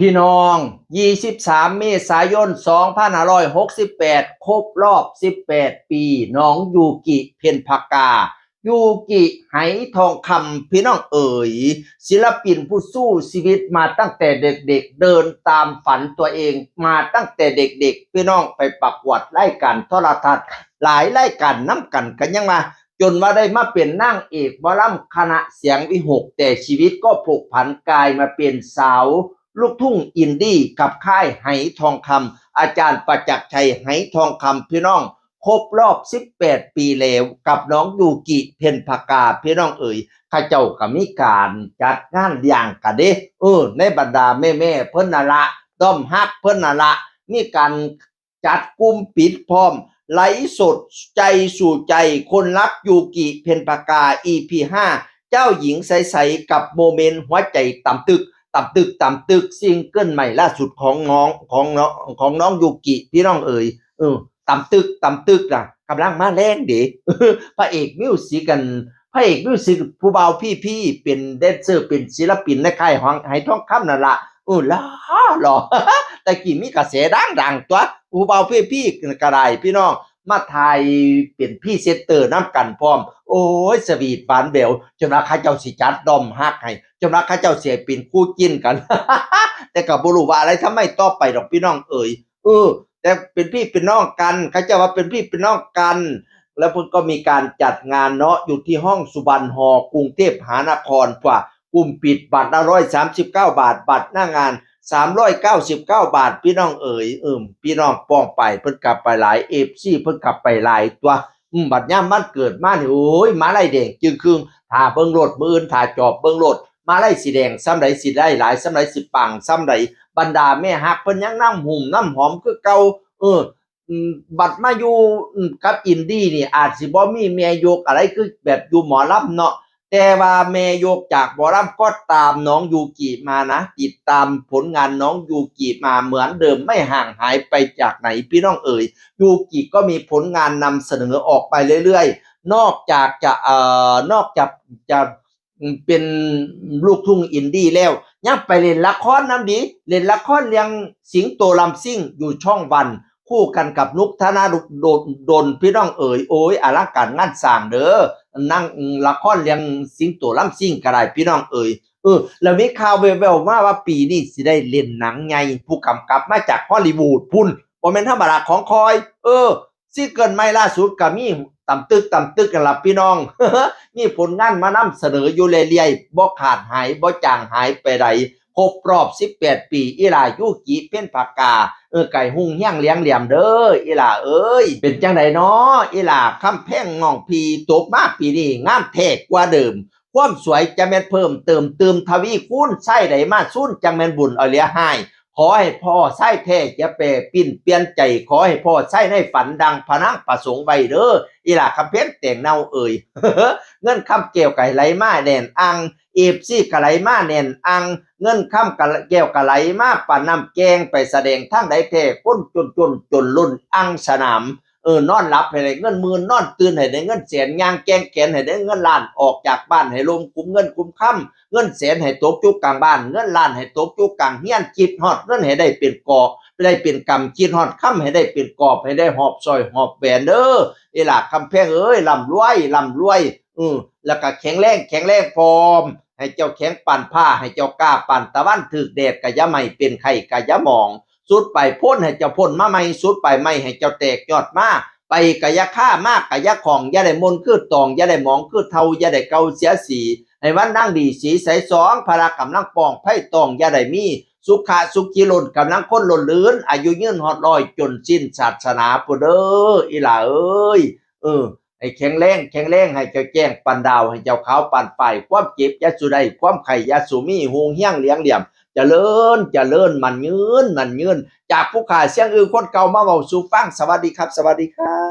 พี่น้อง23เมษายน2568ครบรอบ18ปีน้องยูกิเพ็ญภากายูกิไหทองคำพี่น้องเอ๋ยศิลปินผู้สู้ชีวิตมาตั้งแต่เด็กๆเดินตามฝันตัวเองมาตั้งแต่เด็กๆพี่น้องไปประกวดรายการโทรทัศน์หลายรายการน้ำกันกันยังมาจนมาได้มาเป็นนางเอกหมอลำคณะเสียงวิหกแต่ชีวิตก็ผกผันกายมาเป็นสาวลูกทุ่งอินดี้กับค่ายไหทองคำอาจารย์ประจักษ์ชัยไหทองคำพี่น้องครบรอบ18ปีแล้วกับน้องยูกิเพ็ญภากาพี่น้องเอ๋ยข้าเจ้าก็มีการจัดงานเลี้ยงกันเด้ในบรรดาแม่ๆเพิ่นน่ะละด้อมฮักเพิ่นน่ะละมีการจัดกลุ่มปิดพร้อมไลฟ์สดใจสู่ใจคนรักยูกิเพ็ญภากา EP 5เจ้าหญิงใสๆกับโมเมนต์หัวใจต่ำตึกต่ำตึกซิงเกิลใหม่ล่าสุดของน้องยูกิพี่น้องเอ๋ยต่ำตึกน่ะกำลังมาแรงเด้พระเอกมิวสิกกันพระเอกมิวสิกผู้เบาพี่เป็นแดนเซอร์เป็นศิลปินในค่ายของไหทองคำนั่นล่ะหล่อแต่กี้มีกระแสดังตัวผู้เบาพี่ก็ได้พี่น้องมาถ่ายเป็นพรีเซนเตอร์นำกันพร้อมโอ้ยสวีทหวานแหววจนว่าเขาเจ้าสิจัดดอมฮักให้จนว่าเขาเจ้าเสียเป็นคู่จิ้นกัน แต่ก็บ่รู้ว่าอะไรทำไมต่อไปดอกพี่น้องเอ๋ยแต่เป็นพี่เป็นน้องกันเขาเจ้าว่าเป็นพี่เป็นน้องกัน แล้วเพิ่นก็มีการจัดงานเนาะอยู่ที่ห้องสุบรรณหอกรุงเทพมหานครกว่ากลุ่มปิดบัตรละ139 บาทบัตรหน้างาน399 บาทพี่น้องเอ๋ยพี่น้องป้องไปเพิ่นกลับไปหลาย FC เพิ่นกลับไปหลายตัวบัดยามวันเกิดมานี่โอ้ยมาลัยแดงจึงครึ่งถ้าเบิ่งรถมื้ออื่นถ้าจอบเบิ่งรถมาลัยสีแดงส่ำใดสิได้หลายส่ำใดสิปังส่ำใดบรรดาแม่ฮักเพิ่นยังน้ำหุ่มน้ำหอมคือเก่าบัดมาอยู่กับอินดี้นี่อาจสิบ่มีแม่ยกอะไรคือแบบอยู่หมอลำเนาะแต่ว่าแม่ยกจากหมอลำก็ตามน้องยูกิมานะติดตามผลงานน้องยูกิมาเหมือนเดิมไม่ห่างหายไปจากไหนพี่น้องเอ๋ยยูกิก็มีผลงานนำเสนอออกไปเรื่อยๆนอกจากจะเป็นลูกทุ่งอินดี้แล้วยังไปเล่นละครนำดีเล่นละครเรื่องสิงโตลำซิ่งอยู่ช่องวันคู่กันกับนุกธนาดลพี่น้องเอ๋ยโอ้ยอลังการงานสร้างเด้อนั่งละครเรื่องสิงโตลำซิ่งก็ได้พี่น้องเอ๋ยแล้วมีข่าวแว่วๆมาว่าปีนี้สิได้เล่นหนังใหญ่ผู้กำกับมาจากฮอลลีวูดพุ่นบ่แม่นธรรมดาของคอยซิงเกิลใหม่ล่าสุดก็มีต่ำตึกกันล่ะพี่น้อง มีผลงานมานำเสนออยู่เรื่อยๆบ่ขาดหายบ่จางหายไปใดครบรอบ18ปีอีหลายูกิเพ็ญภากาไก่หุ่งเฮียงเลี้ยงเหลี่ยมเด้ออีหลาเอ้ยเป็นจังได๋น้ออีหลาคำแพงน้องพีตกมาปีนี้งามแท้กว่าเดิมความสวยจะแม่นเพิ่มเติมทวีคูณใช้ได้มาซุนจังแม่นบุญเอาเหลือหายขอให้พ่อใช้แท้อย่าแปรปิ้นเปลี่ยนใจขอให้พ่อใช้ในฝันดังพนังประสงค์ไว้เด้ออีหลาคำเพ็ญแต่งเนาเอ่ย เงินคำแก้วไก่ไหลมาแน่นอังFCก็ไหลมาแน่นอังเงินคำกับแก้วก็ไหลมาปานน้ำแกงไปแสดงทางใดแท้คนจนลุ่นอังสนามนอนหลับให้ได้เงินหมื่นนอนตื่นให้ได้เงินแสนย่างแกงแขนให้ได้เงินล้านออกจากบ้านให้ลมกุมเงินกุมค่ำเงินแสนให้ตกจุกกลางบ้านเงินล้านให้ตกจุกกลางเฮียนจิตฮอดเงินให้ได้เป็นกอบได้เป็นกำจิตฮอดค่ำให้ได้เป็นกอบให้ได้หอบซอยหอบแหวนเด้ออีหล่ะคำแพงเอ้ยร่ำรวยแล้วก็แข็งแรงพร้อมให้เจ้าแข็งปานผ้าให้เจ้ากล้าปานตะวันถึกแดดก็อย่าไม่เป็นไข้ก็อย่าหมองสุดไปพ้นให้เจ้าพ้นมาใหม่สุดไปไม่ให้เจ้าแตกยอดมาไปกะยะค่ามากกะยะของอย่าได้มนคือตองอย่าได้หมองคือเทาอย่าได้เกาเสียสีให้วันนั่งดีสีใสสองพละกำลังปองไพ่ตองอย่าได้มีสุขะสุขีล้นกำลังคนล้นลื่นอายุยืนฮอดร้อยจนสิ้นศาสนาปุเด้ออีหล่าเอ้ยให้แข็งแรงให้เจ้าแจ้งปันดาวให้เจ้าขาวปันฝ่ายความเจ็บยาสุใดความไข่ยาสุมีหงเฮียงเลี้ยงเหลี่ยมเจริญมันยืนจากผู้ขาเสียงคนเก่ามาเว้าสู่ฟังสวัสดีครับ